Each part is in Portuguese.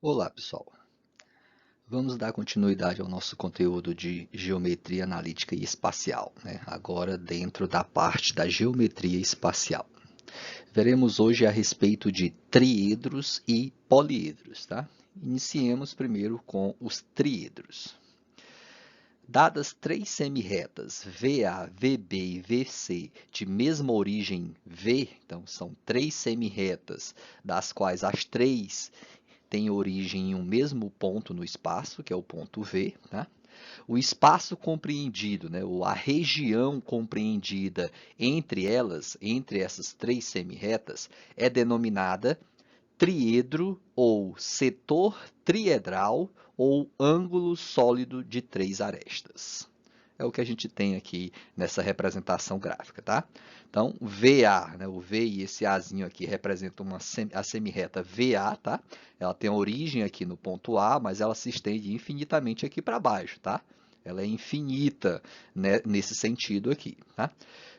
Olá, pessoal. Vamos dar continuidade ao nosso conteúdo de geometria analítica e espacial, né? Agora dentro da parte da geometria espacial. Veremos hoje a respeito de triedros e poliedros, tá? Iniciemos primeiro com os triedros. Dadas três semirretas VA, VB e VC de mesma origem V, então são três semirretas, das quais as três têm origem em um mesmo ponto no espaço, que é o ponto V, tá? O espaço compreendido, né, ou a região compreendida entre elas, entre essas três semirretas, é denominada triedro ou setor triedral ou ângulo sólido de três arestas. É o que a gente tem aqui nessa representação gráfica, tá? Então, VA, né, o V e esse Azinho aqui representam a semirreta VA, tá? Ela tem origem aqui no ponto A, mas ela se estende infinitamente aqui para baixo, tá? Ela é infinita, né, nesse sentido aqui, tá?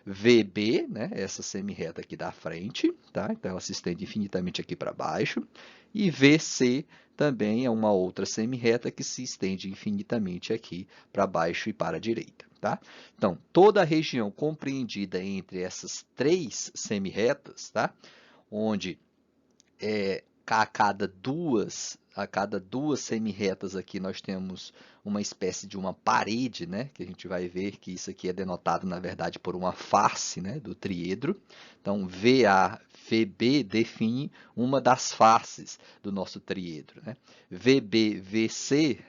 VB, né, essa semirreta aqui da frente, tá? Então ela se estende infinitamente aqui para baixo. E VC também é uma outra semirreta que se estende infinitamente aqui para baixo e para a direita, tá? Então, toda a região compreendida entre essas três semirretas, tá? Onde a cada duas semirretas aqui nós temos uma espécie de uma parede, né? Que a gente vai ver que isso aqui é denotado, na verdade, por uma face, né? Do triedro. Então, VA, VB define uma das faces do nosso triedro, né? VB, VC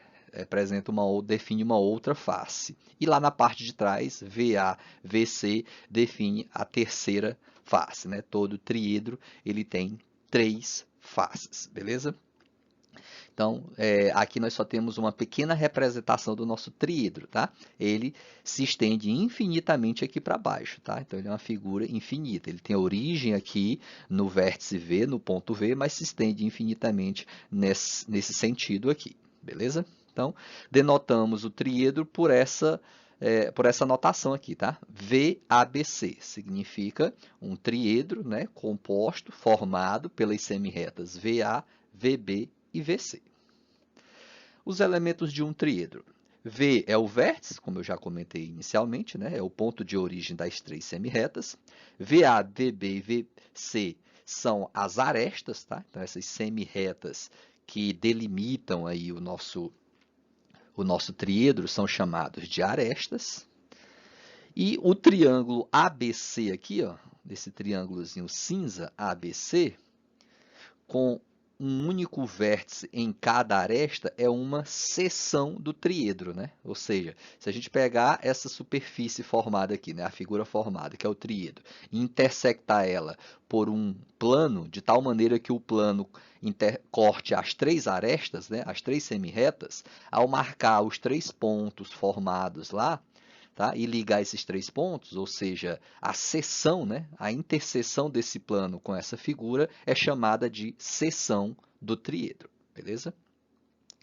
define uma outra face. E lá na parte de trás, VA, VC define a terceira face, né? Todo triedro ele tem três faces, beleza? Então, aqui nós só temos uma pequena representação do nosso triedro, tá? Ele se estende infinitamente aqui para baixo, tá? Então, ele é uma figura infinita. Ele tem origem aqui no vértice V, no ponto V, mas se estende infinitamente nesse sentido aqui, beleza? Então, denotamos o triedro por essa notação aqui, tá? VABC significa um triedro, né, composto, formado pelas semirretas VA, VB e VC. Os elementos de um triedro. V é o vértice, como eu já comentei inicialmente, né? É o ponto de origem das três semirretas. VA, VB e VC são as arestas, tá? Então, essas semirretas que delimitam aí o nosso triedro são chamados de arestas. E o triângulo ABC aqui, ó, desse triângulozinho cinza ABC, com um único vértice em cada aresta, é uma seção do triedro, né? Ou seja, se a gente pegar essa superfície formada aqui, né, a figura formada, que é o triedro, e intersectar ela por um plano, de tal maneira que o plano corte as três arestas, né, as três semirretas, ao marcar os três pontos formados lá, tá? E ligar esses três pontos, ou seja, a seção, né? A interseção desse plano com essa figura é chamada de seção do triedro, beleza?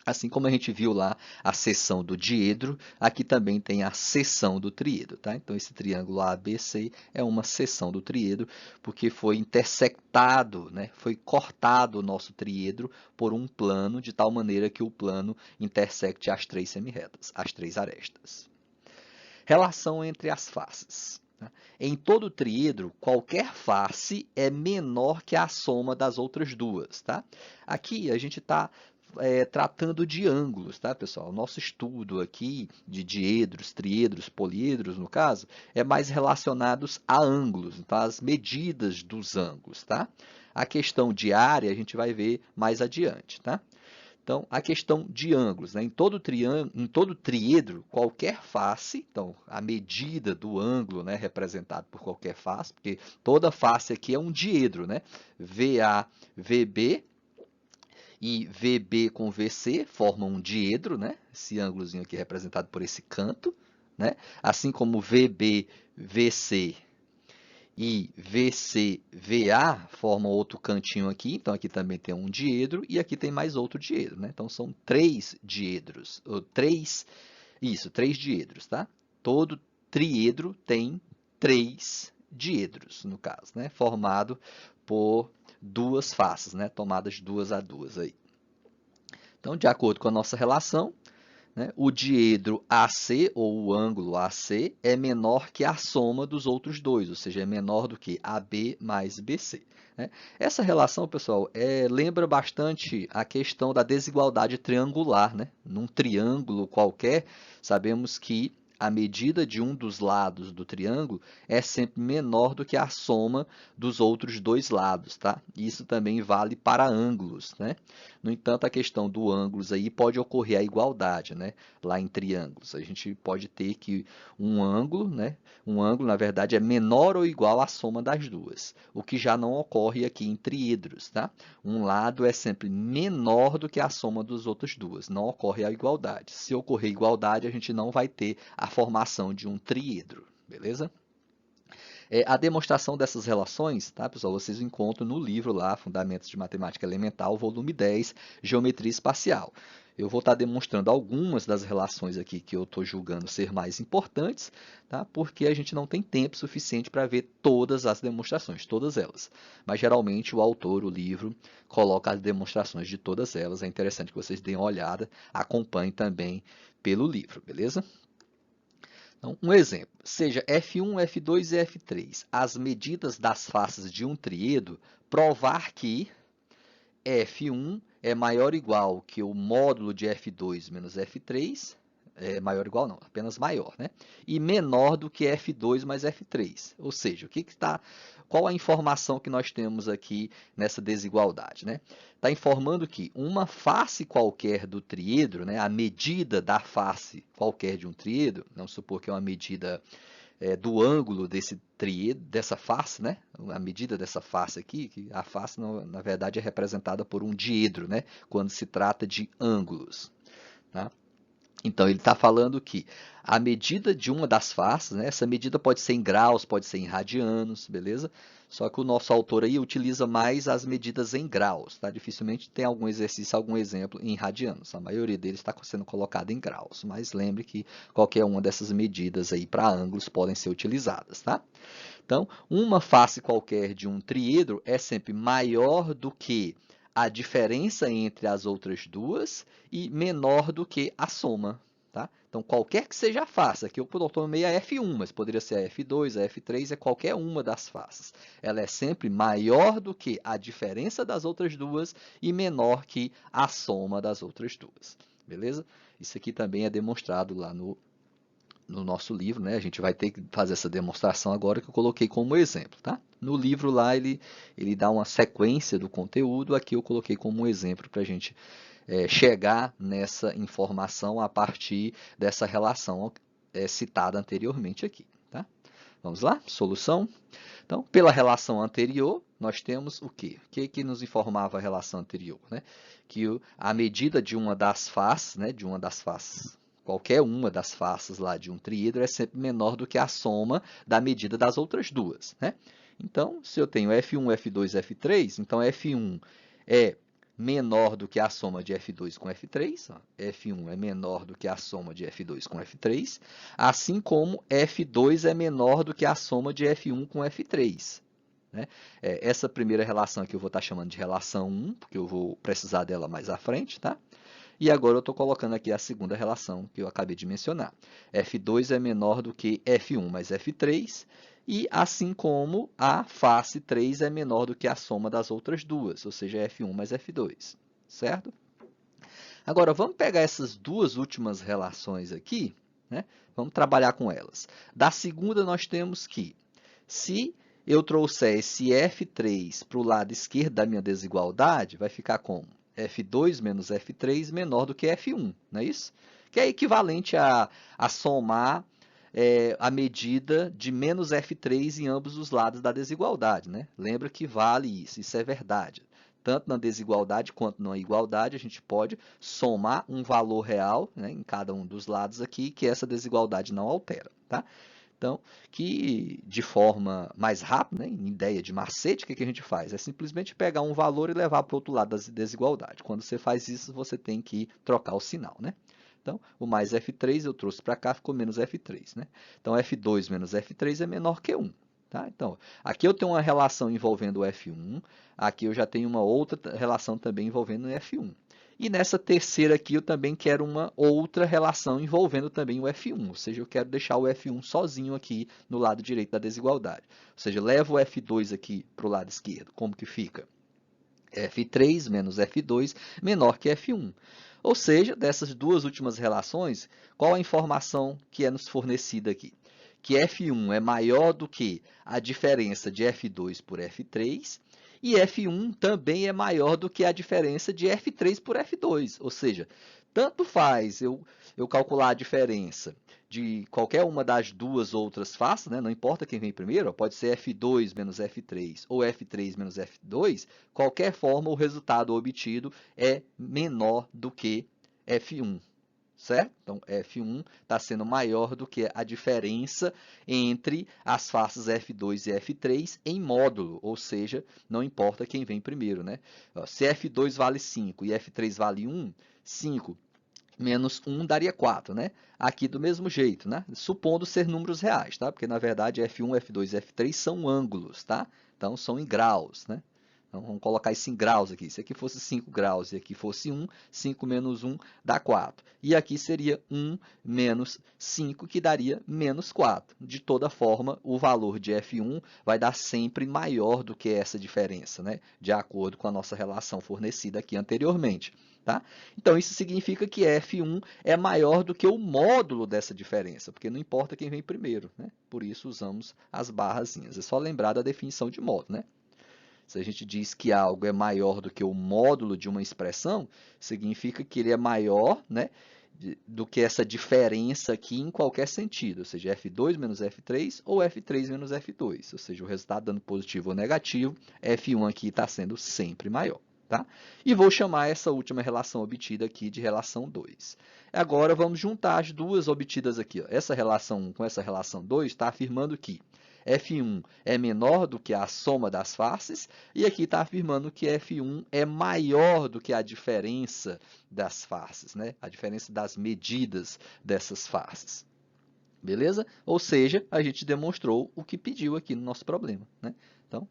Assim como a gente viu lá a seção do diedro, aqui também tem a seção do triedro, tá? Então, esse triângulo ABC é uma seção do triedro, porque foi intersectado, né? Foi cortado o nosso triedro por um plano, de tal maneira que o plano intersecte as três semirretas, as três arestas. Relação entre as faces. Em todo triedro, qualquer face é menor que a soma das outras duas. Tá? Aqui a gente está tratando de ângulos, tá, pessoal? O nosso estudo aqui de diedros, triedros, poliedros, no caso, é mais relacionados a ângulos, tá? As medidas dos ângulos, tá? A questão de área a gente vai ver mais adiante, tá? Então, a questão de ângulos, né? Em todo triedro, qualquer face, então, a medida do ângulo, né, representado por qualquer face, porque toda face aqui é um diedro, né? VA, VB e VB com VC formam um diedro, né? Esse ângulozinho aqui é representado por esse canto, né? Assim como VB, VC e VCVA formam outro cantinho aqui, então aqui também tem um diedro e aqui tem mais outro diedro, né? Então são três diedros, ou três diedros, tá? Todo triedro tem três diedros, no caso, né? Formado por duas faces, né? Tomadas duas a duas aí. Então, de acordo com a nossa relação, né, o diedro AC, ou o ângulo AC, é menor que a soma dos outros dois, ou seja, é menor do que AB mais BC. Né? Essa relação, pessoal, lembra bastante a questão da desigualdade triangular. Né? Num triângulo qualquer, sabemos que a medida de um dos lados do triângulo é sempre menor do que a soma dos outros dois lados, tá? Isso também vale para ângulos, né? No entanto, a questão do ângulos aí pode ocorrer a igualdade, né? Lá em triângulos, a gente pode ter que um ângulo, né? Um ângulo, na verdade, é menor ou igual à soma das duas, o que já não ocorre aqui em triedros, tá? Um lado é sempre menor do que a soma dos outros duas, não ocorre a igualdade. Se ocorrer igualdade, a gente não vai ter a formação de um triedro, beleza? A demonstração dessas relações, tá, pessoal, vocês encontram no livro lá, Fundamentos de Matemática Elementar, volume 10, Geometria Espacial. Eu vou estar demonstrando algumas das relações aqui que eu estou julgando ser mais importantes, tá? Porque a gente não tem tempo suficiente para ver todas as demonstrações, todas elas. Mas geralmente o autor, o livro, coloca as demonstrações de todas elas. É interessante que vocês deem uma olhada, acompanhem também pelo livro, beleza? Então, um exemplo, seja F1, F2 e F3, as medidas das faces de um triedro, provar que F1 é maior ou igual que o módulo de F2 menos F3, maior ou igual não, apenas maior, né? E menor do que F2 mais F3. Ou seja, qual a informação que nós temos aqui nessa desigualdade, né? Está informando que uma face qualquer do triedro, né, a medida da face qualquer de um triedro, vamos supor que é uma medida do ângulo desse triedro, dessa face, né? A medida dessa face aqui, que a face, na verdade, é representada por um diedro, né? Quando se trata de ângulos, tá? Então, ele está falando que a medida de uma das faces, né, essa medida pode ser em graus, pode ser em radianos, beleza? Só que o nosso autor aí utiliza mais as medidas em graus, tá? Dificilmente tem algum exercício, algum exemplo em radianos. A maioria deles está sendo colocado em graus, mas lembre que qualquer uma dessas medidas aí para ângulos podem ser utilizadas, tá? Então, uma face qualquer de um triedro é sempre maior do que a diferença entre as outras duas e menor do que a soma. Tá? Então, qualquer que seja a face, aqui eu tomei a F1, mas poderia ser a F2, a F3, é qualquer uma das faces. Ela é sempre maior do que a diferença das outras duas e menor que a soma das outras duas. Beleza? Isso aqui também é demonstrado lá no nosso livro, né? A gente vai ter que fazer essa demonstração agora que eu coloquei como exemplo, tá? No livro lá ele dá uma sequência do conteúdo, aqui eu coloquei como um exemplo para a gente chegar nessa informação a partir dessa relação citada anteriormente aqui, tá? Vamos lá? Solução? Então, pela relação anterior, nós temos o quê? O que nos informava a relação anterior, né? Que a medida de uma das faces, né, qualquer uma das faces lá de um triedro é sempre menor do que a soma da medida das outras duas, né? Então, se eu tenho F1, F2, F3, então F1 é menor do que a soma de F2 com F3, ó. F1 é menor do que a soma de F2 com F3, assim como F2 é menor do que a soma de F1 com F3. Né? Essa primeira relação aqui eu vou estar chamando de relação 1, porque eu vou precisar dela mais à frente, tá? E agora eu estou colocando aqui a segunda relação que eu acabei de mencionar. F2 é menor do que F1 mais F3, e assim como a face 3 é menor do que a soma das outras duas, ou seja, F1 mais F2, certo? Agora, vamos pegar essas duas últimas relações aqui, né? Vamos trabalhar com elas. Da segunda, nós temos que, se eu trouxer esse F3 para o lado esquerdo da minha desigualdade, vai ficar como? F2 menos F3 menor do que F1, não é isso? Que é equivalente a somar a medida de menos F3 em ambos os lados da desigualdade, né? Lembra que vale isso é verdade. Tanto na desigualdade quanto na igualdade, a gente pode somar um valor real, né, em cada um dos lados aqui, que essa desigualdade não altera, tá? Então, que de forma mais rápida, né, em ideia de macete, o que a gente faz? É simplesmente pegar um valor e levar para o outro lado da desigualdade. Quando você faz isso, você tem que trocar o sinal, né? Então, o mais F3 eu trouxe para cá, ficou menos F3, né? Então, F2 menos F3 é menor que 1. Tá? Então, aqui eu tenho uma relação envolvendo o F1, aqui eu já tenho uma outra relação também envolvendo o F1. E nessa terceira aqui eu também quero uma outra relação envolvendo também o F1, ou seja, eu quero deixar o F1 sozinho aqui no lado direito da desigualdade. Ou seja, levo o F2 aqui para o lado esquerdo, como que fica? F3 menos F2 menor que F1. Ou seja, dessas duas últimas relações, qual a informação que é nos fornecida aqui? Que F1 é maior do que a diferença de F2 por F3 e F1 também é maior do que a diferença de F3 por F2. Ou seja, tanto faz eu calcular a diferença de qualquer uma das duas outras faces, né? Não importa quem vem primeiro, pode ser F2 menos F3 ou F3 menos F2, qualquer forma o resultado obtido é menor do que F1, certo? Então, F1 está sendo maior do que a diferença entre as faces F2 e F3 em módulo, ou seja, não importa quem vem primeiro, né? Se F2 vale 5 e F3 vale 1, 5 menos 1 daria 4, né? Aqui do mesmo jeito, né? Supondo ser números reais, tá? Porque, na verdade, F1, F2 e F3 são ângulos, tá? Então, são em graus, né? Então, vamos colocar isso em graus aqui. Se aqui fosse 5 graus e aqui fosse 1, 5 menos 1 dá 4. E aqui seria 1 menos 5, que daria menos 4. De toda forma, o valor de F1 vai dar sempre maior do que essa diferença, né? De acordo com a nossa relação fornecida aqui anteriormente. Tá? Então, isso significa que F1 é maior do que o módulo dessa diferença, porque não importa quem vem primeiro, né? Por isso usamos as barrazinhas. É só lembrar da definição de módulo, né? Se a gente diz que algo é maior do que o módulo de uma expressão, significa que ele é maior, né, do que essa diferença aqui em qualquer sentido, ou seja, F2 menos F3 ou F3 menos F2, ou seja, o resultado dando positivo ou negativo, F1 aqui está sendo sempre maior. Tá? E vou chamar essa última relação obtida aqui de relação 2. Agora vamos juntar as duas obtidas aqui. Ó. Essa relação 1 com essa relação 2 está afirmando que F1 é menor do que a soma das faces, e aqui está afirmando que F1 é maior do que a diferença das faces, né? A diferença das medidas dessas faces. Beleza? Ou seja, a gente demonstrou o que pediu aqui no nosso problema. Né? Então,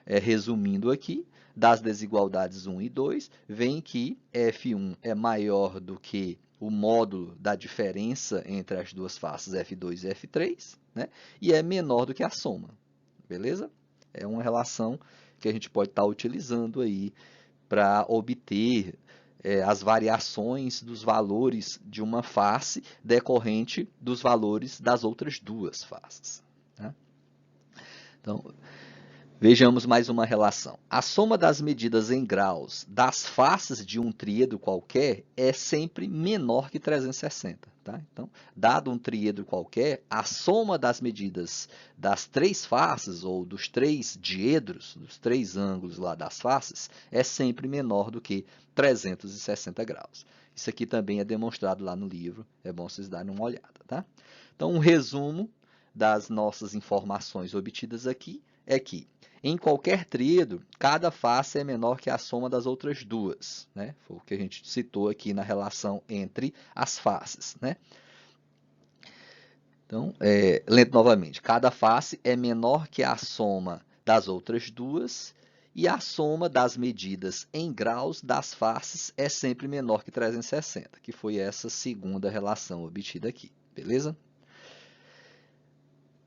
resumindo aqui, das desigualdades 1 e 2, vem que F1 é maior do que o módulo da diferença entre as duas faces F2 e F3, né? E é menor do que a soma. Beleza? É uma relação que a gente pode estar utilizando aí para obter as variações dos valores de uma face decorrente dos valores das outras duas faces. Tá? Então, vejamos mais uma relação. A soma das medidas em graus das faces de um tríedro qualquer é sempre menor que 360. Tá? Então, dado um tríedro qualquer, a soma das medidas das três faces, ou dos três diedros, dos três ângulos lá das faces, é sempre menor do que 360 graus. Isso aqui também é demonstrado lá no livro, é bom vocês darem uma olhada. Tá? Então, um resumo das nossas informações obtidas aqui é que, em qualquer tríedro, cada face é menor que a soma das outras duas. Né? Foi o que a gente citou aqui na relação entre as faces. Né? Então, lendo novamente, cada face é menor que a soma das outras duas e a soma das medidas em graus das faces é sempre menor que 360, que foi essa segunda relação obtida aqui. Beleza?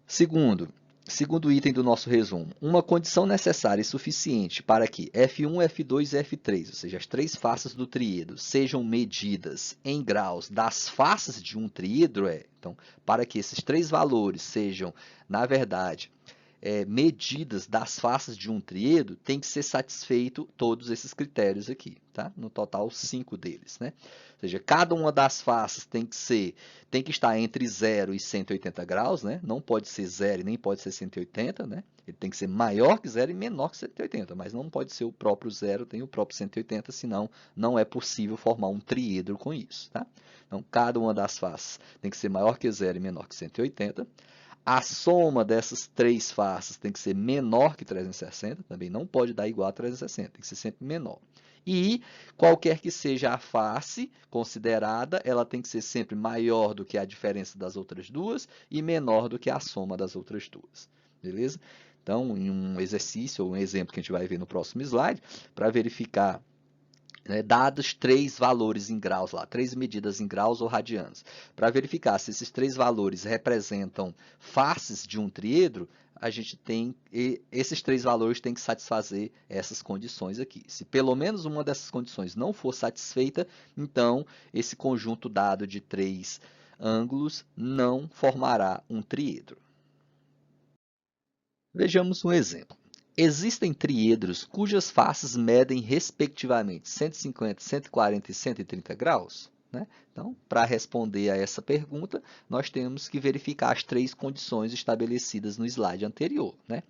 Segundo item do nosso resumo, uma condição necessária e suficiente para que F1, F2 e F3, ou seja, as três faces do tríedro, sejam medidas em graus das faces de um tríedro, então, para que esses três valores sejam, na verdade, medidas das faces de um tríedro, tem que ser satisfeito todos esses critérios aqui, tá? No total, 5 deles, né? Ou seja, cada uma das faces tem que estar entre 0 e 180 graus, né? Não pode ser 0 e nem pode ser 180, né? Ele tem que ser maior que 0 e menor que 180, mas não pode ser o próprio 0, tem o próprio 180, senão não é possível formar um tríedro com isso, tá? Então, cada uma das faces tem que ser maior que 0 e menor que 180. A soma dessas três faces tem que ser menor que 360, também não pode dar igual a 360, tem que ser sempre menor. E qualquer que seja a face considerada, ela tem que ser sempre maior do que a diferença das outras duas e menor do que a soma das outras duas. Beleza? Então, em um exercício ou um exemplo que a gente vai ver no próximo slide, para verificar né, dados 3 valores em graus lá, 3 medidas em graus ou radianos. Para verificar se esses 3 valores representam faces de um triedro, a gente tem, esses 3 valores têm que satisfazer essas condições aqui. Se pelo menos uma dessas condições não for satisfeita, então esse conjunto dado de 3 ângulos não formará um triedro. Vejamos um exemplo. Existem triedros cujas faces medem, respectivamente, 150, 140 e 130 graus? Né? Então, para responder a essa pergunta, nós temos que verificar as 3 condições estabelecidas no slide anterior. Né?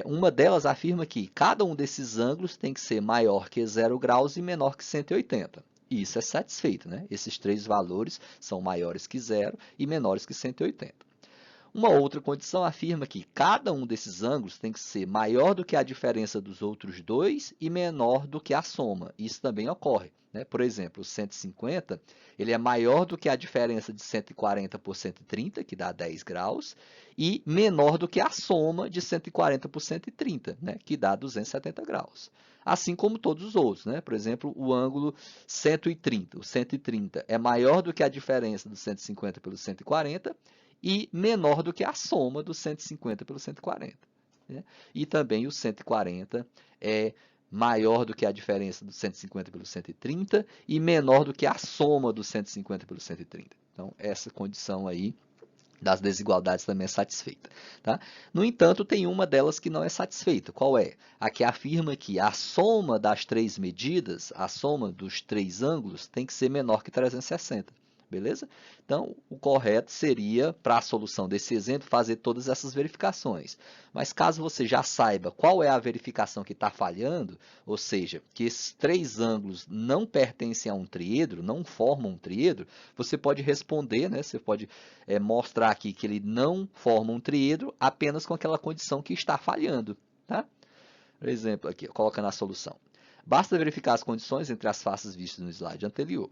Uma delas afirma que cada um desses ângulos tem que ser maior que 0 graus e menor que 180. Isso é satisfeito. Né? Esses 3 valores são maiores que 0 e menores que 180. Uma outra condição afirma que cada um desses ângulos tem que ser maior do que a diferença dos outros dois e menor do que a soma. Isso também ocorre. Né? Por exemplo, o 150 ele é maior do que a diferença de 140 por 130, que dá 10 graus, e menor do que a soma de 140 por 130, né? Que dá 270 graus. Assim como todos os outros. Né? Por exemplo, o ângulo 130. O 130 é maior do que a diferença do 150 pelo 140, e menor do que a soma do 150 pelo 140. Né? E também o 140 é maior do que a diferença do 150 pelo 130 e menor do que a soma do 150 pelo 130. Então, essa condição aí das desigualdades também é satisfeita. Tá? No entanto, tem uma delas que não é satisfeita. Qual é? A que afirma que a soma das 3 medidas, a soma dos 3 ângulos, tem que ser menor que 360. Beleza? Então, o correto seria, para a solução desse exemplo, fazer todas essas verificações. Mas caso você já saiba qual é a verificação que está falhando, ou seja, que esses 3 ângulos não pertencem a um triedro, não formam um triedro, você pode responder, né? Você pode mostrar aqui que ele não forma um triedro apenas com aquela condição que está falhando. Tá? Por exemplo, aqui, coloca na solução. Basta verificar as condições entre as faces vistas no slide anterior.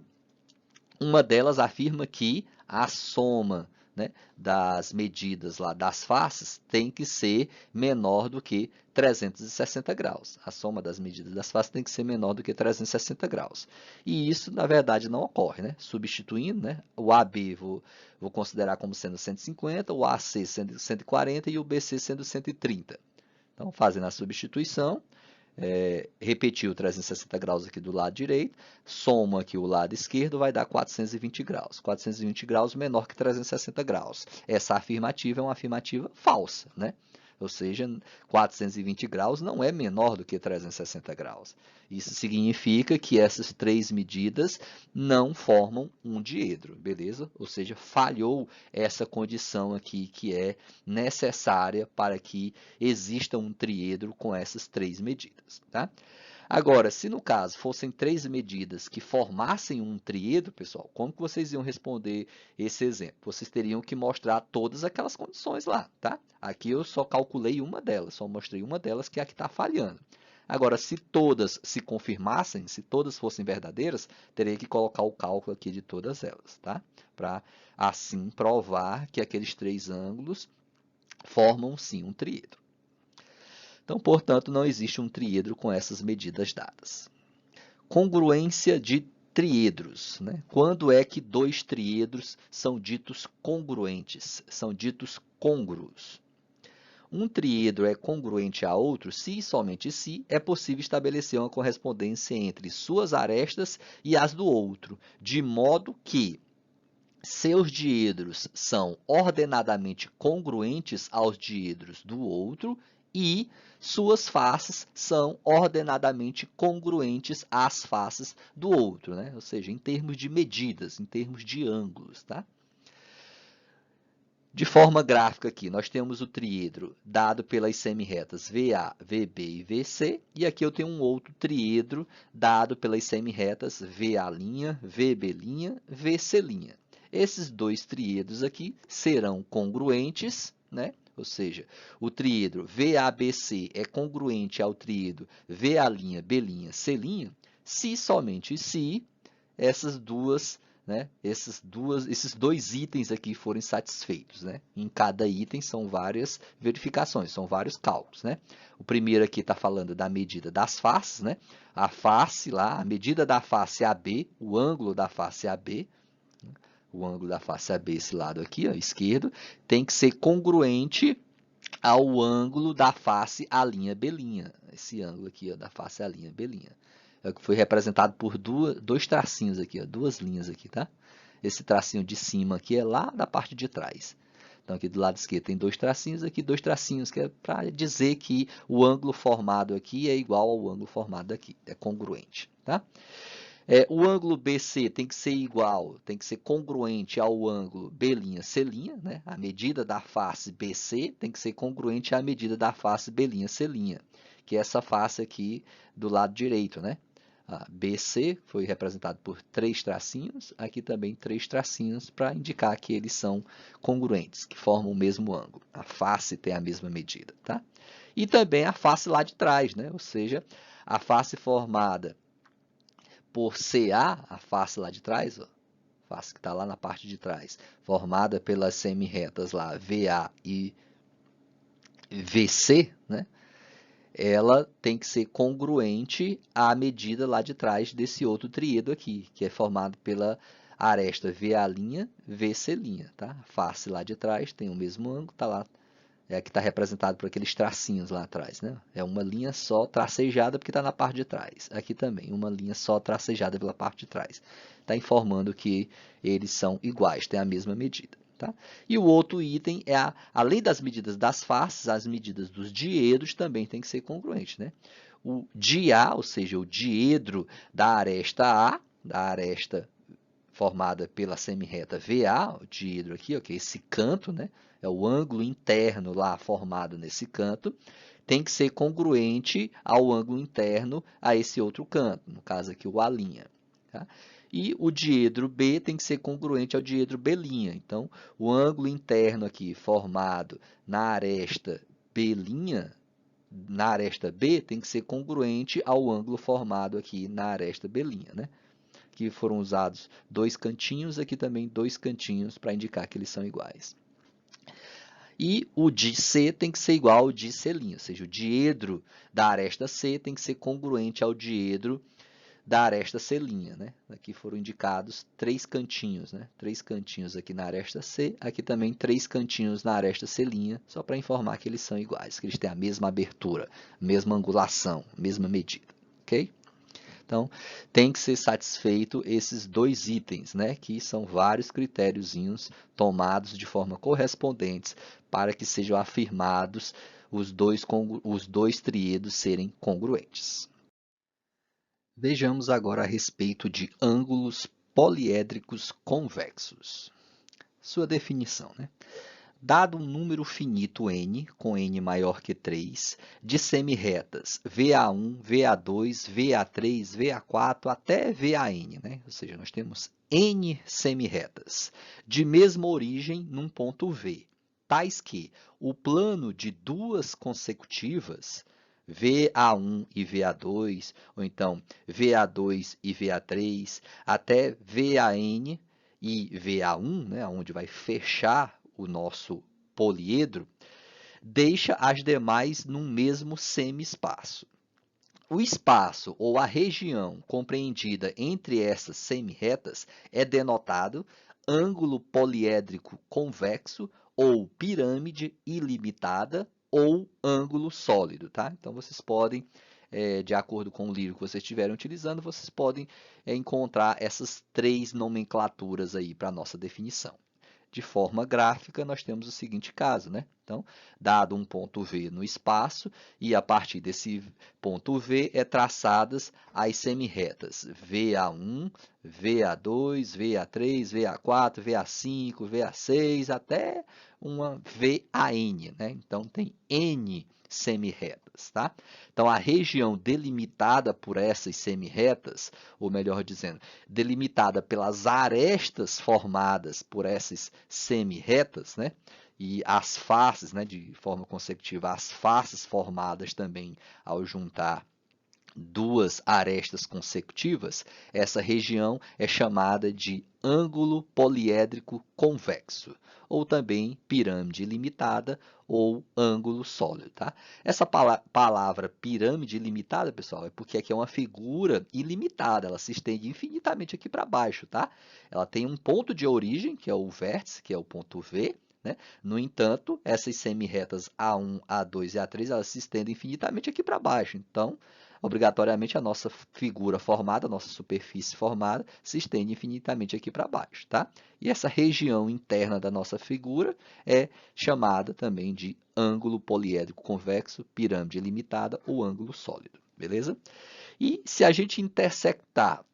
Uma delas afirma que a soma, né, das medidas lá das faces tem que ser menor do que 360 graus. A soma das medidas das faces tem que ser menor do que 360 graus. E isso, na verdade, não ocorre. Né? Substituindo, né, o AB vou considerar como sendo 150, o AC sendo 140 e o BC sendo 130. Então, fazendo a substituição, repetiu 360 graus aqui do lado direito, soma aqui o lado esquerdo, vai dar 420 graus. 420 graus menor que 360 graus. Essa afirmativa é uma afirmativa falsa, né? Ou seja, 420 graus não é menor do que 360 graus. Isso significa que essas 3 medidas não formam um diedro, beleza? Ou seja, falhou essa condição aqui que é necessária para que exista um triedro com essas 3 medidas, tá? Agora, se no caso fossem 3 medidas que formassem um triedro, pessoal, como que vocês iam responder esse exemplo? Vocês teriam que mostrar todas aquelas condições lá, tá? Aqui eu só calculei uma delas, só mostrei uma delas que é a que está falhando. Agora, se todas se confirmassem, se todas fossem verdadeiras, teria que colocar o cálculo aqui de todas elas, tá? Para assim provar que aqueles 3 ângulos formam sim um triedro. Então, portanto, não existe um triedro com essas medidas dadas. Congruência de triedros. Né? Quando é que 2 triedros são ditos congruentes? São ditos côngruos. Um triedro é congruente a outro se e somente se é possível estabelecer uma correspondência entre suas arestas e as do outro, de modo que seus diedros são ordenadamente congruentes aos diedros do outro e suas faces são ordenadamente congruentes às faces do outro, né? Ou seja, em termos de medidas, em termos de ângulos, tá? De forma gráfica aqui, nós temos o triedro dado pelas semirretas VA, VB e VC, e aqui eu tenho um outro triedro dado pelas semirretas VA', VB', VC'. Esses 2 triedros aqui serão congruentes, né? Ou seja, o triedro VABC é congruente ao triedro VA', B', C', se somente se essas duas né, esses dois itens aqui forem satisfeitos, né? Em cada item são várias verificações, são vários cálculos, né? O primeiro aqui está falando da medida das faces, né? A face lá, a medida da face AB, o ângulo da face AB, o ângulo da face AB, esse lado aqui, ó, esquerdo, tem que ser congruente ao ângulo da face A', B'. Esse ângulo aqui, ó, da face A', B'. É o que foi representado por dois tracinhos aqui, ó, duas linhas aqui, tá? Esse tracinho de cima aqui é lá da parte de trás. Então, aqui do lado esquerdo tem dois tracinhos, aqui dois tracinhos, que é para dizer que o ângulo formado aqui é igual ao ângulo formado aqui, é congruente, tá? O ângulo BC tem que ser igual, tem que ser congruente ao ângulo B'C', né? A medida da face BC tem que ser congruente à medida da face B'C', que é essa face aqui do lado direito, né? A BC foi representado por três tracinhos, aqui também três tracinhos para indicar que eles são congruentes, que formam o mesmo ângulo. A face tem a mesma medida, tá? E também a face lá de trás, né? Ou seja, a face formada por CA, a face lá de trás, ó, face que está lá na parte de trás, formada pelas semirretas lá VA e VC, né? Ela tem que ser congruente à medida lá de trás desse outro triêdro aqui, que é formado pela aresta VA', VC', tá? A face lá de trás tem o mesmo ângulo, tá lá, que está representado por aqueles tracinhos lá atrás, né? É uma linha só tracejada porque está na parte de trás. Aqui também, uma linha só tracejada pela parte de trás. Está informando que eles são iguais, têm a mesma medida. Tá? E o outro item é, além das medidas das faces, as medidas dos diedros também tem que ser congruentes, né? O DA, ou seja, o diedro da aresta A, da aresta formada pela semirreta VA, o diedro aqui, okay, esse canto, né? É o ângulo interno lá formado nesse canto, tem que ser congruente ao ângulo interno a esse outro canto, no caso aqui o A'. Tá? E o diedro B tem que ser congruente ao diedro B'. Então, o ângulo interno aqui formado na aresta B', na aresta B, tem que ser congruente ao ângulo formado aqui na aresta B', né? Aqui foram usados dois cantinhos, aqui também dois cantinhos para indicar que eles são iguais. E o de C tem que ser igual ao de C', ou seja, o diedro da aresta C tem que ser congruente ao diedro da aresta C', né? Aqui foram indicados três cantinhos, né? Três cantinhos aqui na aresta C, aqui também três cantinhos na aresta C', só para informar que eles são iguais, que eles têm a mesma abertura, mesma angulação, mesma medida, ok? Então, tem que ser satisfeito esses dois itens, né, que são vários critériozinhos tomados de forma correspondentes para que sejam afirmados os dois triêdos serem congruentes. Vejamos agora a respeito de ângulos poliédricos convexos. Sua definição, né? Dado um número finito n, com n maior que 3, de semirretas VA1, VA2, VA3, VA4 até VAn, né? Ou seja, nós temos n semirretas de mesma origem num ponto V, tais que o plano de duas consecutivas, VA1 e VA2, ou então VA2 e VA3, até VAn e VA1, né, onde vai fechar o nosso poliedro, deixa as demais num mesmo semi-espaço. O espaço ou a região compreendida entre essas semirretas é denotado ângulo poliédrico convexo ou pirâmide ilimitada ou ângulo sólido, tá? Então, vocês podem, de acordo com o livro que vocês estiverem utilizando, vocês podem encontrar essas três nomenclaturas aí para a nossa definição. De forma gráfica, nós temos o seguinte caso, né? Então, dado um ponto V no espaço, e a partir desse ponto V é traçadas as semirretas VA1, VA2, VA3, VA4, VA5, VA6, até uma VAn, né? Então, tem N semirretas, tá? Então, a região delimitada por essas semirretas, ou melhor dizendo, delimitada pelas arestas formadas por essas semirretas, né? E as faces, né, de forma consecutiva, as faces formadas também ao juntar duas arestas consecutivas, essa região é chamada de ângulo poliédrico convexo, ou também pirâmide ilimitada ou ângulo sólido, tá? Essa palavra pirâmide ilimitada, pessoal, é porque aqui é uma figura ilimitada, ela se estende infinitamente aqui para baixo, tá? Ela tem um ponto de origem, que é o vértice, que é o ponto V, né? No entanto, essas semirretas A1, A2 e A3, elas se estendem infinitamente aqui para baixo. Então, obrigatoriamente, a nossa figura formada, a nossa superfície formada, se estende infinitamente aqui para baixo, tá? E essa região interna da nossa figura é chamada também de ângulo poliédrico convexo, pirâmide ilimitada ou ângulo sólido, beleza? E se a gente intersectar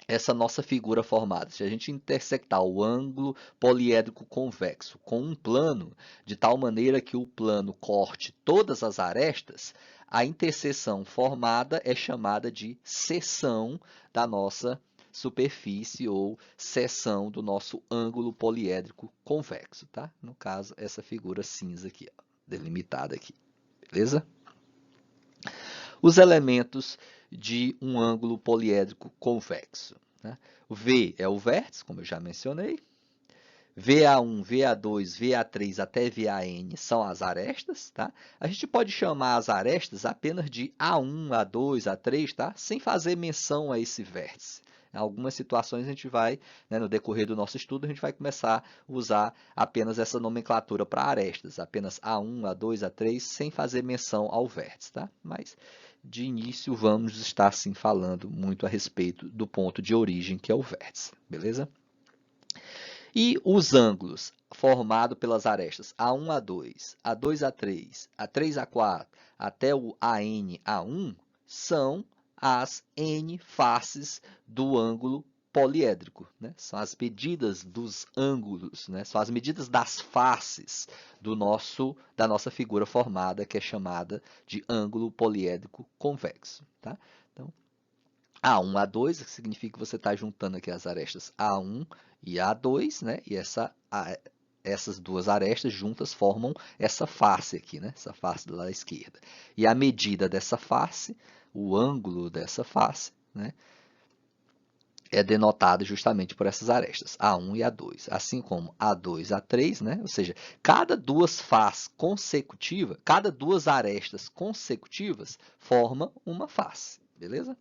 essa nossa figura formada, se a gente intersectar o ângulo poliédrico convexo com um plano, de tal maneira que o plano corte todas as arestas, a interseção formada é chamada de seção da nossa superfície ou seção do nosso ângulo poliédrico convexo, tá? No caso, essa figura cinza aqui, ó, delimitada aqui, beleza? Os elementos de um ângulo poliédrico convexo, né? O V é o vértice, como eu já mencionei. VA1, VA2, VA3 até VAN são as arestas, tá? A gente pode chamar as arestas apenas de A1, A2, A3, tá? Sem fazer menção a esse vértice. Em algumas situações a gente vai, né, no decorrer do nosso estudo, a gente vai começar a usar apenas essa nomenclatura para arestas, apenas A1, A2, A3, sem fazer menção ao vértice, tá? Mas de início vamos estar sim falando muito a respeito do ponto de origem que é o vértice, beleza? E os ângulos formados pelas arestas A1, A2, A2, A3, A3, A4 até o AN, A1 são as N faces do ângulo poliédrico, né? São as medidas dos ângulos, né? São as medidas das faces da nossa figura formada, que é chamada de ângulo poliédrico convexo, tá? Então, A1, A2, que significa que você está juntando aqui as arestas A1 e A2, né? E essas duas arestas juntas formam essa face aqui, né? Essa face da esquerda. E a medida dessa face, o ângulo dessa face, né? É denotado justamente por essas arestas, A1 e A2, assim como A2 e A3, né? Ou seja, cada duas faces consecutivas, cada duas arestas consecutivas forma uma face, beleza?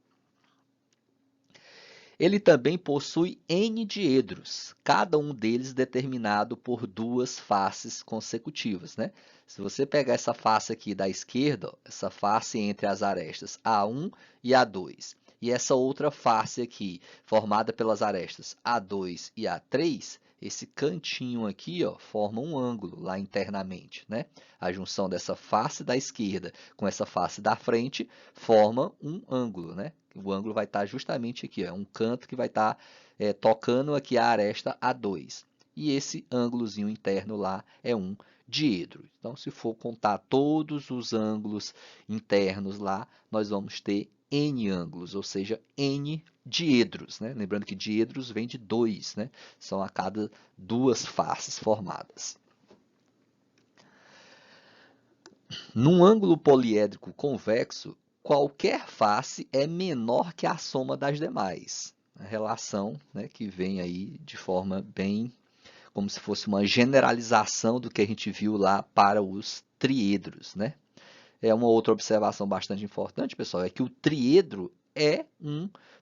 Ele também possui N diedros, cada um deles determinado por duas faces consecutivas, né? Se você pegar essa face aqui da esquerda, ó, essa face entre as arestas A1 e A2, e essa outra face aqui, formada pelas arestas A2 e A3, esse cantinho aqui, ó, forma um ângulo lá internamente, né? A junção dessa face da esquerda com essa face da frente forma um ângulo, né? O ângulo vai estar justamente aqui, é um canto que vai estar tocando aqui a aresta A2. E esse ângulozinho interno lá é um diedro. Então, se for contar todos os ângulos internos lá, nós vamos ter N ângulos, ou seja, N diedros, né? Lembrando que diedros vem de 2, né? São a cada duas faces formadas. Num ângulo poliédrico convexo, qualquer face é menor que a soma das demais. A relação, né, que vem aí de forma bem, como se fosse uma generalização do que a gente viu lá para os triedros, né? É uma outra observação bastante importante, pessoal, é que o triedro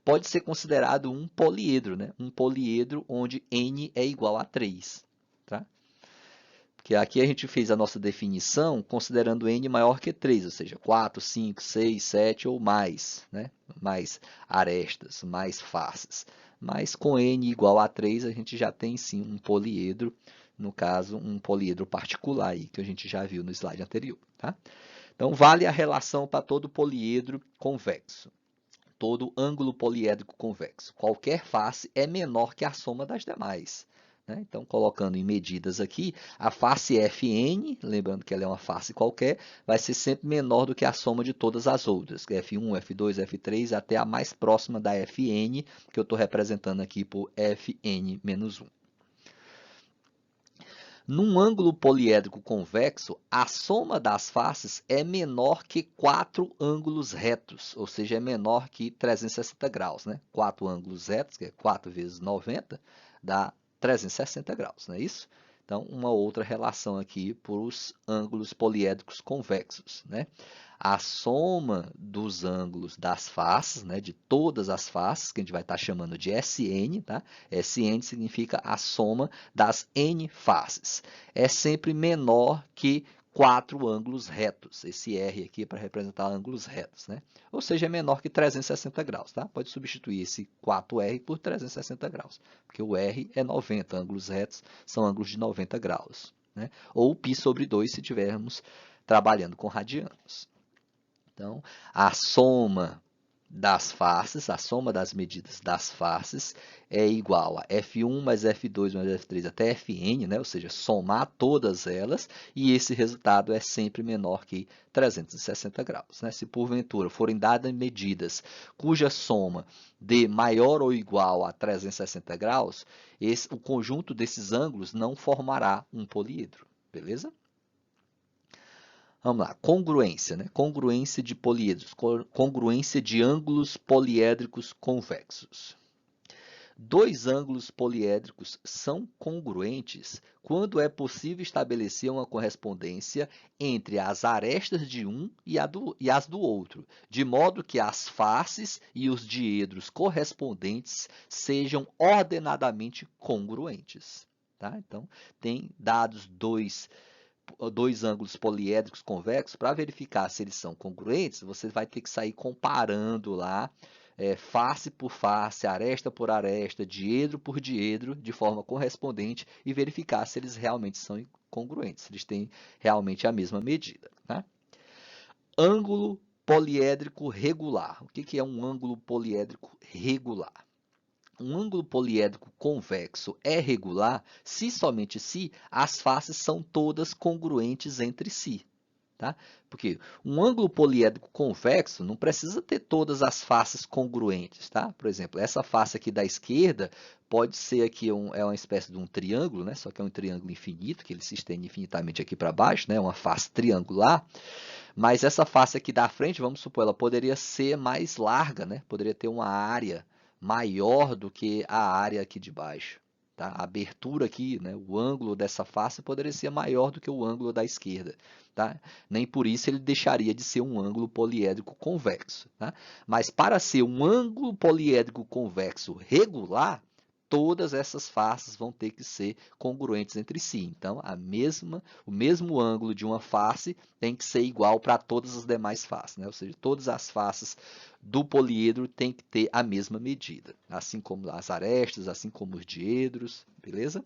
pode ser considerado um poliedro, né? Um poliedro onde n é igual a 3, tá? Porque aqui a gente fez a nossa definição considerando n maior que 3, ou seja, 4, 5, 6, 7 ou mais, né? Mais arestas, mais faces. Mas com n igual a 3, a gente já tem sim um poliedro, no caso, um poliedro particular, aí, que a gente já viu no slide anterior. Tá? Então, vale a relação para todo poliedro convexo, todo ângulo poliédrico convexo. Qualquer face é menor que a soma das demais. Né? Então, colocando em medidas aqui, a face Fn, lembrando que ela é uma face qualquer, vai ser sempre menor do que a soma de todas as outras, F1, F2, F3, até a mais próxima da Fn, que eu estou representando aqui por Fn-1. Num ângulo poliédrico convexo, a soma das faces é menor que 4 ângulos retos, ou seja, é menor que 360 graus, né? 4 ângulos retos, que é 4 vezes 90, dá 360 graus, não é isso? Então, uma outra relação aqui para os ângulos poliédricos convexos, né? A soma dos ângulos das faces, né, de todas as faces, que a gente vai estar chamando de SN, tá? SN significa a soma das N faces. É sempre menor que 4 ângulos retos. Esse R aqui é para representar ângulos retos, né? Ou seja, é menor que 360 graus, tá? Pode substituir esse 4R por 360 graus, porque o R é 90, ângulos retos são ângulos de 90 graus, né? Ou π sobre 2 se tivermos trabalhando com radianos. Então, a soma das faces, a soma das medidas das faces é igual a F1 mais F2 mais F3 até Fn, né? Ou seja, somar todas elas, e esse resultado é sempre menor que 360 graus, né? Se porventura forem dadas medidas cuja soma dê maior ou igual a 360 graus, o conjunto desses ângulos não formará um poliedro, beleza? Vamos lá, congruência, né? Congruência de poliedros, congruência de ângulos poliédricos convexos. Dois ângulos poliédricos são congruentes quando é possível estabelecer uma correspondência entre as arestas de um e as do outro, de modo que as faces e os diedros correspondentes sejam ordenadamente congruentes. Tá? Então, tem dados dois ângulos poliédricos convexos, para verificar se eles são congruentes, você vai ter que sair comparando lá, face por face, aresta por aresta, diedro por diedro, de forma correspondente, e verificar se eles realmente são congruentes, se eles têm realmente a mesma medida. Tá? Ângulo poliédrico regular. O que é um ângulo poliédrico regular? Um ângulo poliédrico convexo é regular se somente se as faces são todas congruentes entre si. Tá? Porque um ângulo poliédrico convexo não precisa ter todas as faces congruentes. Tá? Por exemplo, essa face aqui da esquerda pode ser aqui é uma espécie de um triângulo, né? Só que é um triângulo infinito, que ele se estende infinitamente aqui para baixo, né? Uma face triangular. Mas essa face aqui da frente, vamos supor, ela poderia ser mais larga, né? Poderia ter uma área maior do que a área aqui de baixo. Tá? A abertura aqui, né? O ângulo dessa face poderia ser maior do que o ângulo da esquerda. Tá? Nem por isso ele deixaria de ser um ângulo poliédrico convexo. Tá? Mas para ser um ângulo poliédrico convexo regular, todas essas faces vão ter que ser congruentes entre si. Então, o mesmo ângulo de uma face tem que ser igual para todas as demais faces, né? Ou seja, todas as faces do poliedro têm que ter a mesma medida, assim como as arestas, assim como os diedros, beleza?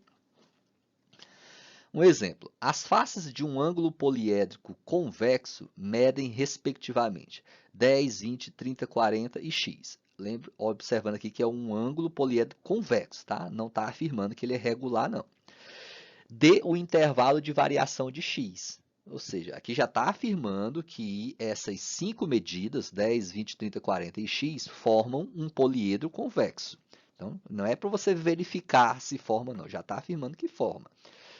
Um exemplo, as faces de um ângulo poliédrico convexo medem respectivamente 10, 20, 30, 40 e x. Lembre, observando aqui que é um ângulo poliédrico convexo, tá? Não está afirmando que ele é regular, não. Dê o intervalo de variação de x. Ou seja, aqui já está afirmando que essas 5 medidas, 10, 20, 30, 40 e x, formam um poliedro convexo. Então, não é para você verificar se forma, não. Já está afirmando que forma.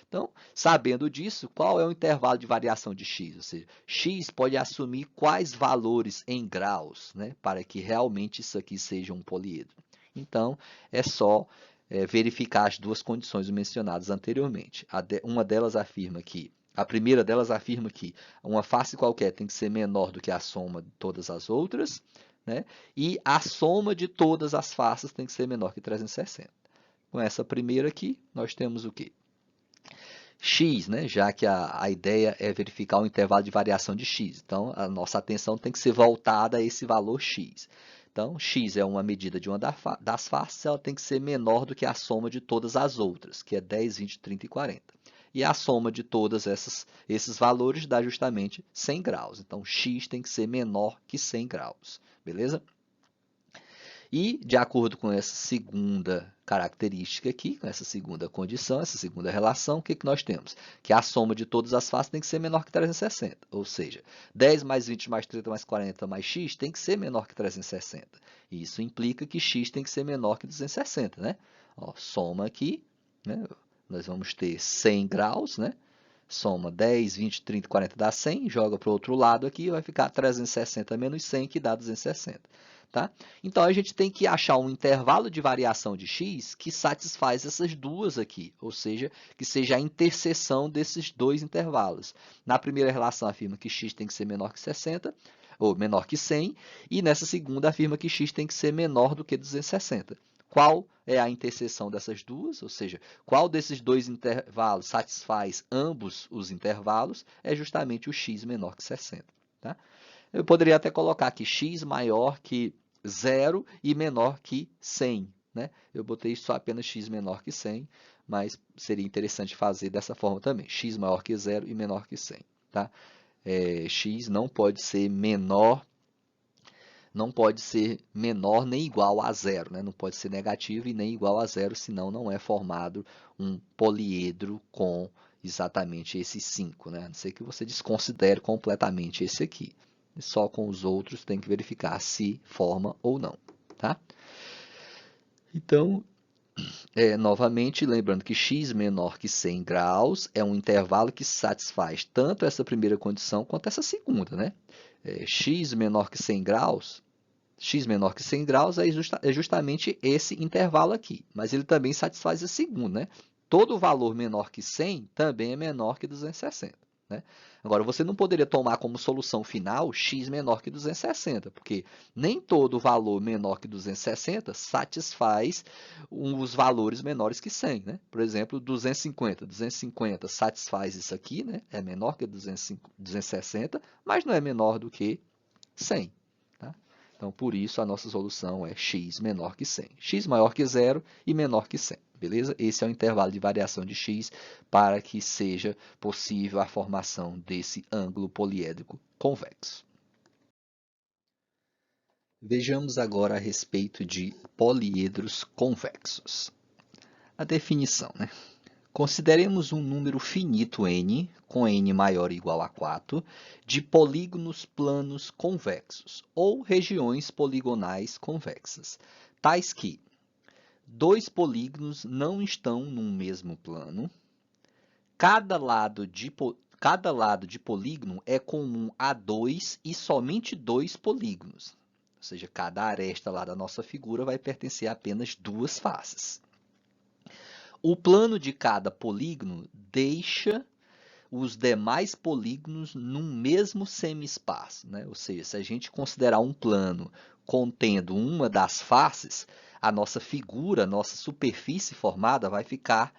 Então, sabendo disso, qual é o intervalo de variação de x? Ou seja, x pode assumir quais valores em graus, né, para que realmente isso aqui seja um poliedro. Então, é só verificar as duas condições mencionadas anteriormente. A primeira delas afirma que uma face qualquer tem que ser menor do que a soma de todas as outras, né, e a soma de todas as faces tem que ser menor que 360. Com essa primeira aqui, nós temos o quê? X, né? Já que a ideia é verificar o intervalo de variação de x. Então, a nossa atenção tem que ser voltada a esse valor x. Então, x é uma medida de uma das faces, ela tem que ser menor do que a soma de todas as outras, que é 10, 20, 30 e 40. E a soma de todos esses valores dá justamente 100 graus. Então, x tem que ser menor que 100 graus. Beleza? E, de acordo com essa segunda característica aqui, com essa segunda condição, essa segunda relação, o que nós temos? Que a soma de todas as faces tem que ser menor que 360. Ou seja, 10 mais 20 mais 30 mais 40 mais x tem que ser menor que 360. E isso implica que x tem que ser menor que 260, né? Ó, soma aqui, né? Nós vamos ter 100 graus, né? Soma 10, 20, 30, 40 dá 100, joga para o outro lado aqui, vai ficar 360 menos 100, que dá 260. Tá? Então, a gente tem que achar um intervalo de variação de x que satisfaz essas duas aqui, ou seja, que seja a interseção desses dois intervalos. Na primeira relação, afirma que x tem que ser menor que 60, ou menor que 100, e nessa segunda afirma que x tem que ser menor do que 260. Qual é a interseção dessas duas, ou seja, qual desses dois intervalos satisfaz ambos os intervalos, é justamente o x menor que 60. Tá? Eu poderia até colocar aqui x maior que 0 e menor que 100. Né? Eu botei só apenas x menor que 100, mas seria interessante fazer dessa forma também. X maior que 0 e menor que 100. Tá? X não pode ser menor nem igual a zero, né? Não pode ser negativo e nem igual a zero, senão não é formado um poliedro com exatamente esses 5, né? A não ser que você desconsidere completamente esse aqui. Só com os outros tem que verificar se forma ou não, tá? Então, novamente, lembrando que x menor que 100 graus é um intervalo que satisfaz tanto essa primeira condição quanto essa segunda, né? X menor que 100 graus é justamente esse intervalo aqui, mas ele também satisfaz a segunda, né? Todo valor menor que 100 também é menor que 260. Né? Agora, você não poderia tomar como solução final x menor que 260, porque nem todo valor menor que 260 satisfaz os valores menores que 100. Né? Por exemplo, 250 satisfaz isso aqui, né? É menor que 260, mas não é menor do que 100. Tá? Então, por isso, a nossa solução é x menor que 100. X maior que 0 e menor que 100. Beleza? Esse é o intervalo de variação de x para que seja possível a formação desse ângulo poliédrico convexo. Vejamos agora a respeito de poliedros convexos. A definição, né? Consideremos um número finito n, com n maior ou igual a 4, de polígonos planos convexos, ou regiões poligonais convexas, tais que dois polígonos não estão num mesmo plano, cada lado de polígono é comum a dois e somente dois polígonos. Ou seja, cada aresta lá da nossa figura vai pertencer a apenas duas faces. O plano de cada polígono deixa os demais polígonos num mesmo semi-espaço, né? Ou seja, se a gente considerar um plano contendo uma das faces, a nossa figura, a nossa superfície formada vai ficar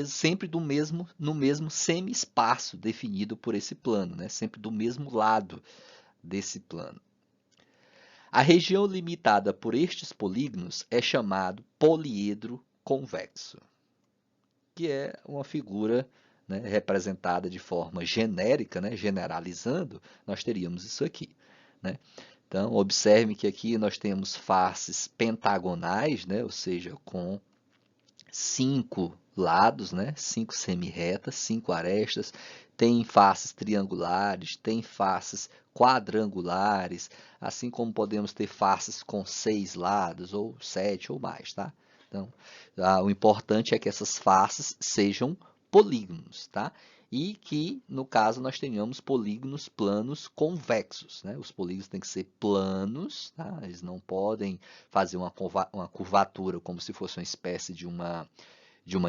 sempre no mesmo semi-espaço definido por esse plano, né? Sempre do mesmo lado desse plano. A região limitada por estes polígonos é chamado poliedro convexo, que é uma figura, né, representada de forma genérica, né, generalizando, nós teríamos isso aqui. Né? Então, observe que aqui nós temos faces pentagonais, né, ou seja, com 5 lados, né, 5 semi-retas, 5 arestas, tem faces triangulares, tem faces quadrangulares, assim como podemos ter faces com 6 lados, ou 7 ou mais, tá? Então, o importante é que essas faces sejam polígonos, tá? E que, no caso, nós tenhamos polígonos planos convexos, né? Os polígonos têm que ser planos, tá? Eles não podem fazer uma curvatura como se fosse uma espécie de uma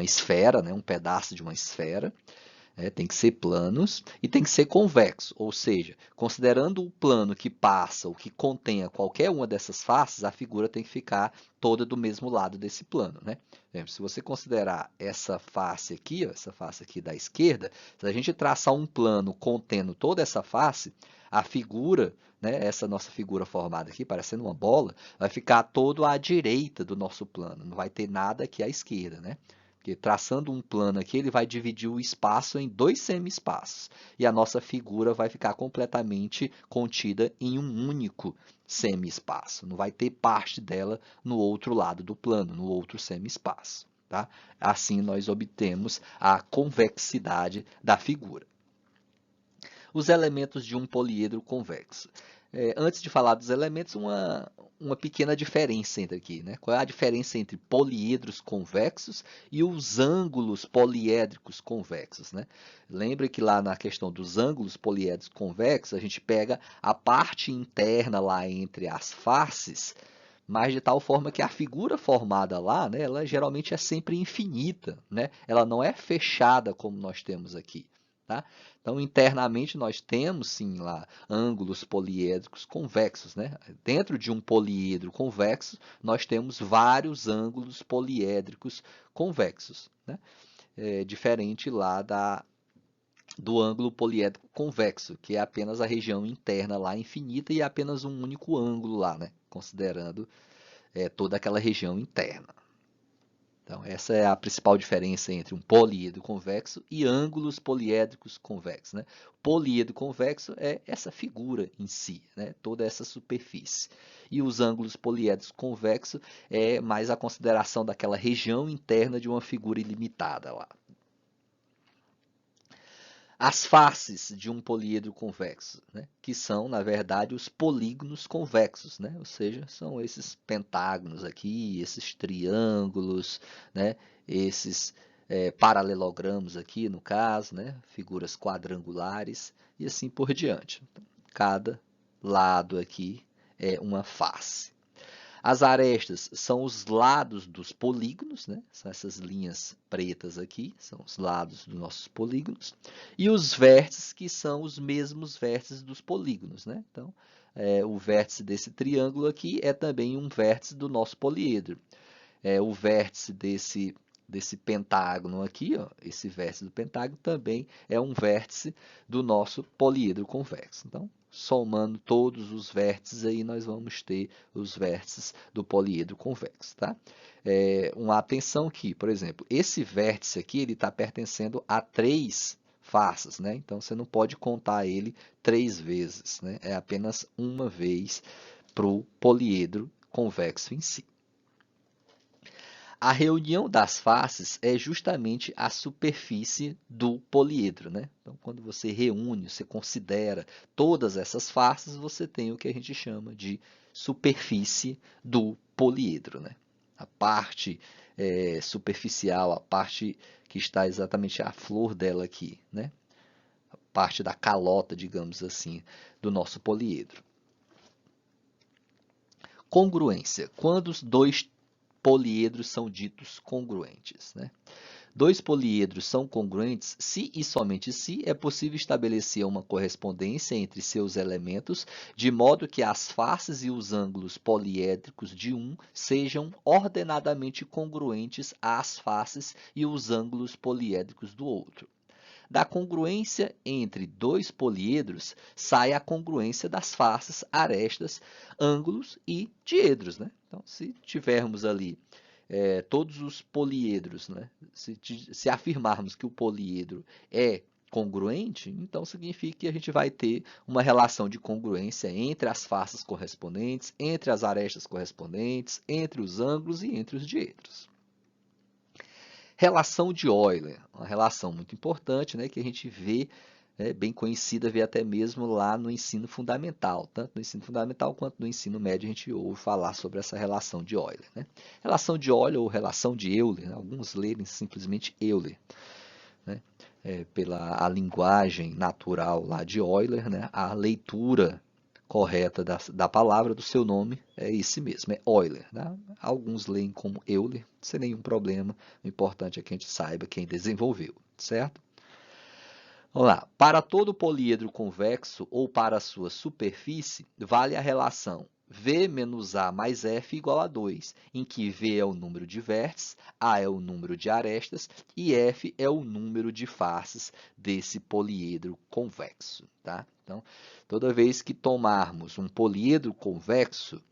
esfera, né? Um pedaço de uma esfera. Tem que ser planos e tem que ser convexo, ou seja, considerando o plano que passa ou que contenha qualquer uma dessas faces, a figura tem que ficar toda do mesmo lado desse plano. Né? Se você considerar essa face aqui da esquerda, se a gente traçar um plano contendo toda essa face, a figura, né, essa nossa figura formada aqui, parecendo uma bola, vai ficar todo à direita do nosso plano, não vai ter nada aqui à esquerda. Né? Porque traçando um plano aqui, ele vai dividir o espaço em dois semi-espaços. E a nossa figura vai ficar completamente contida em um único semi-espaço. Não vai ter parte dela no outro lado do plano, no outro semi-espaço. Tá? Assim, nós obtemos a convexidade da figura. Os elementos de um poliedro convexo. Antes de falar dos elementos, uma pequena diferença entre aqui, né? Qual é a diferença entre poliedros convexos e os ângulos poliédricos convexos, né? Lembra que lá na questão dos ângulos poliédricos convexos, a gente pega a parte interna lá entre as faces, mas de tal forma que a figura formada lá, né, ela geralmente é sempre infinita, né? Ela não é fechada como nós temos aqui. Tá? Então, internamente, nós temos, sim, lá, ângulos poliédricos convexos. Né? Dentro de um poliedro convexo, nós temos vários ângulos poliédricos convexos. Né? Diferente lá do ângulo poliédrico convexo, que é apenas a região interna lá infinita e apenas um único ângulo lá, né? Considerando toda aquela região interna. Então, essa é a principal diferença entre um poliedro convexo e ângulos poliédricos convexos. Né? O poliedro convexo é essa figura em si, né? Toda essa superfície. E os ângulos poliédricos convexos é mais a consideração daquela região interna de uma figura ilimitada lá. As faces de um poliedro convexo, né? Que são, na verdade, os polígonos convexos, né? Ou seja, são esses pentágonos aqui, esses triângulos, né? Esses paralelogramos aqui, no caso, né? Figuras quadrangulares e assim por diante. Então, cada lado aqui é uma face. As arestas são os lados dos polígonos, né? São essas linhas pretas aqui, são os lados dos nossos polígonos. E os vértices, que são os mesmos vértices dos polígonos, né? Então, o vértice desse triângulo aqui é também um vértice do nosso poliedro. O vértice desse pentágono aqui, ó, esse vértice do pentágono também é um vértice do nosso poliedro convexo. Então, somando todos os vértices aí, nós vamos ter os vértices do poliedro convexo, tá? Uma atenção que, por exemplo, esse vértice aqui, ele está pertencendo a 3 faces, né? Então, você não pode contar ele 3 vezes, né? É apenas uma vez para o poliedro convexo em si. A reunião das faces é justamente a superfície do poliedro, né? Então, quando você reúne, você considera todas essas faces, você tem o que a gente chama de superfície do poliedro, né? A parte superficial, a parte que está exatamente a flor dela aqui, né? A parte da calota, digamos assim, do nosso poliedro. Congruência. Quando os dois poliedros são ditos congruentes, né? Dois poliedros são congruentes se e somente se é possível estabelecer uma correspondência entre seus elementos, de modo que as faces e os ângulos poliédricos de um sejam ordenadamente congruentes às faces e os ângulos poliédricos do outro. Da congruência entre dois poliedros sai a congruência das faces, arestas, ângulos e diedros, né? Então, se tivermos ali todos os poliedros, né? Se afirmarmos que o poliedro é congruente, então significa que a gente vai ter uma relação de congruência entre as faces correspondentes, entre as arestas correspondentes, entre os ângulos e entre os diedros. Relação de Euler, uma relação muito importante, né, que a gente vê, bem conhecida, vê até mesmo lá no ensino fundamental. Tanto no ensino fundamental quanto no ensino médio a gente ouve falar sobre essa relação de Euler. Né? Relação de Euler ou relação de Euler, né? Alguns lerem simplesmente Euler. Né? Pela a linguagem natural lá de Euler, né? A leitura correta da palavra, do seu nome, é esse mesmo, é Euler. Né? Alguns leem como Euler, sem nenhum problema. O importante é que a gente saiba quem desenvolveu, certo? Vamos lá. Para todo poliedro convexo ou para a sua superfície, vale a relação V menos A mais F igual a 2, em que V é o número de vértices, A é o número de arestas e F é o número de faces desse poliedro convexo. Tá? Então, toda vez que tomarmos um poliedro convexo,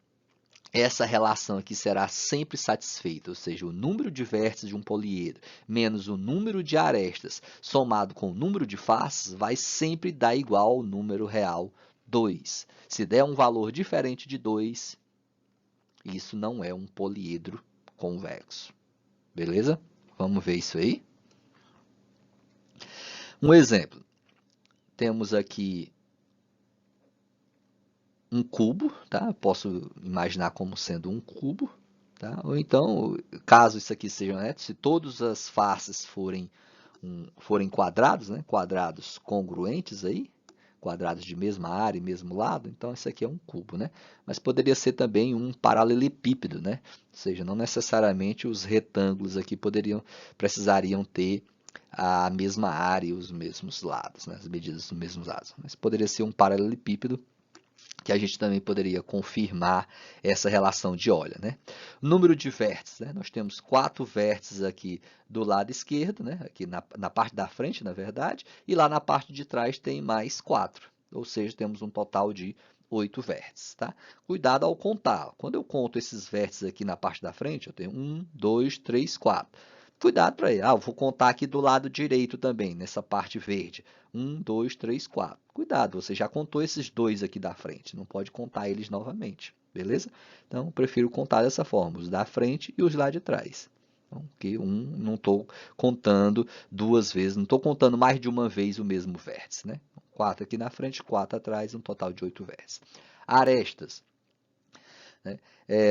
essa relação aqui será sempre satisfeita, ou seja, o número de vértices de um poliedro menos o número de arestas somado com o número de faces vai sempre dar igual ao número real 2. Se der um valor diferente de 2, isso não é um poliedro convexo. Beleza? Vamos ver isso aí? Um exemplo. Temos aqui um cubo, tá? Posso imaginar como sendo um cubo, tá? Ou então, caso isso aqui seja reto, se todas as faces forem quadrados, né? Quadrados congruentes aí, quadrados de mesma área e mesmo lado, então isso aqui é um cubo, né? Mas poderia ser também um paralelepípedo, né? Ou seja, não necessariamente os retângulos aqui precisariam ter a mesma área e os mesmos lados, né? As medidas dos mesmos lados. Mas poderia ser um paralelepípedo, que a gente também poderia confirmar essa relação de olha, né? Número de vértices, né? Nós temos 4 vértices aqui do lado esquerdo, né? Aqui na parte da frente, na verdade, e lá na parte de trás tem mais 4, ou seja, temos um total de 8 vértices, tá? Cuidado ao contar. Quando eu conto esses vértices aqui na parte da frente, eu tenho 1, 2, 3, 4. Cuidado para ele. Eu vou contar aqui do lado direito também, nessa parte verde. 1, 2, 3, 4. Cuidado, você já contou esses dois aqui da frente. Não pode contar eles novamente, beleza? Então, eu prefiro contar dessa forma, os da frente e os lá de trás. Então, que não estou contando duas vezes, não estou contando mais de uma vez o mesmo vértice, né? 4 aqui na frente, 4 atrás, um total de 8 vértices. Arestas, né?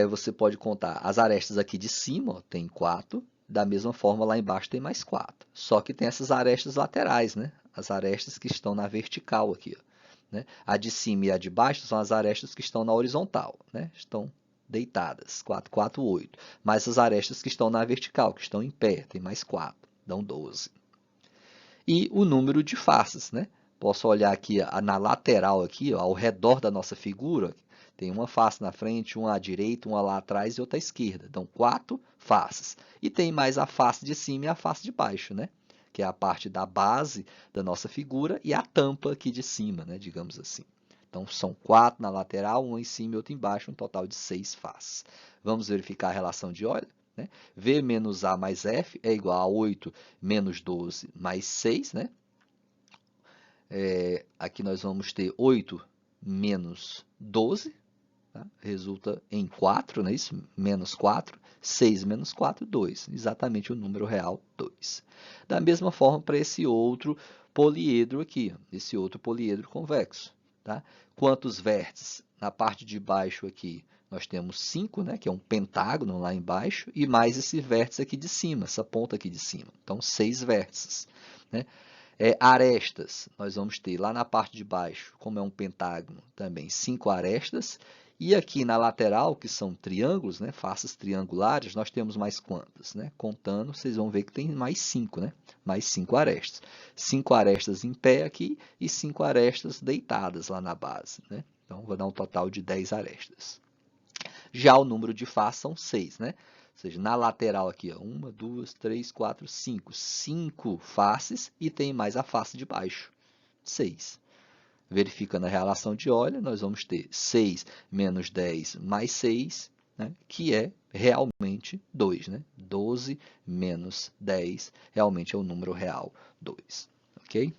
Você pode contar as arestas aqui de cima, ó, tem 4. Da mesma forma, lá embaixo tem mais 4. Só que tem essas arestas laterais, né? As arestas que estão na vertical aqui, ó, né? A de cima e a de baixo são as arestas que estão na horizontal, né? Estão deitadas, 4, 4, 8. Mas as arestas que estão na vertical, que estão em pé, tem mais 4, dão 12. E o número de faces, né? Posso olhar aqui na lateral, aqui, ó, ao redor da nossa figura, tem uma face na frente, uma à direita, uma lá atrás e outra à esquerda. Então, 4 faces. E tem mais a face de cima e a face de baixo, né? Que é a parte da base da nossa figura e a tampa aqui de cima, né? Digamos assim. Então, são 4 na lateral, uma em cima e outra embaixo, um total de 6 faces. Vamos verificar a relação de olho, né? V menos A mais F é igual a 8 menos 12 mais 6, né? Aqui nós vamos ter 8 menos 12, tá? Resulta em 4, não é isso? Menos 4, 6 menos 4, 2. Exatamente o número real, 2. Da mesma forma para esse outro poliedro aqui, esse outro poliedro convexo, tá? Quantos vértices? Na parte de baixo aqui, nós temos 5, né, que é um pentágono lá embaixo, e mais esse vértice aqui de cima, essa ponta aqui de cima. Então, 6 vértices, né? Arestas, nós vamos ter lá na parte de baixo, como é um pentágono, também 5 arestas. E aqui na lateral, que são triângulos, né, faces triangulares, nós temos mais quantas, né? Contando, vocês vão ver que tem mais 5, né? Mais 5 arestas. 5 arestas em pé aqui e 5 arestas deitadas lá na base, né? Então, vou dar um total de 10 arestas. Já o número de faces são 6, né? Ou seja, na lateral aqui, ó, 1, 2, 3, 4, 5. 5 faces e tem mais a face de baixo, 6. Verificando a relação de olho, nós vamos ter 6 menos 10 mais 6, né, que é realmente 2. Né? 12 menos 10 realmente é o número real 2. Ok?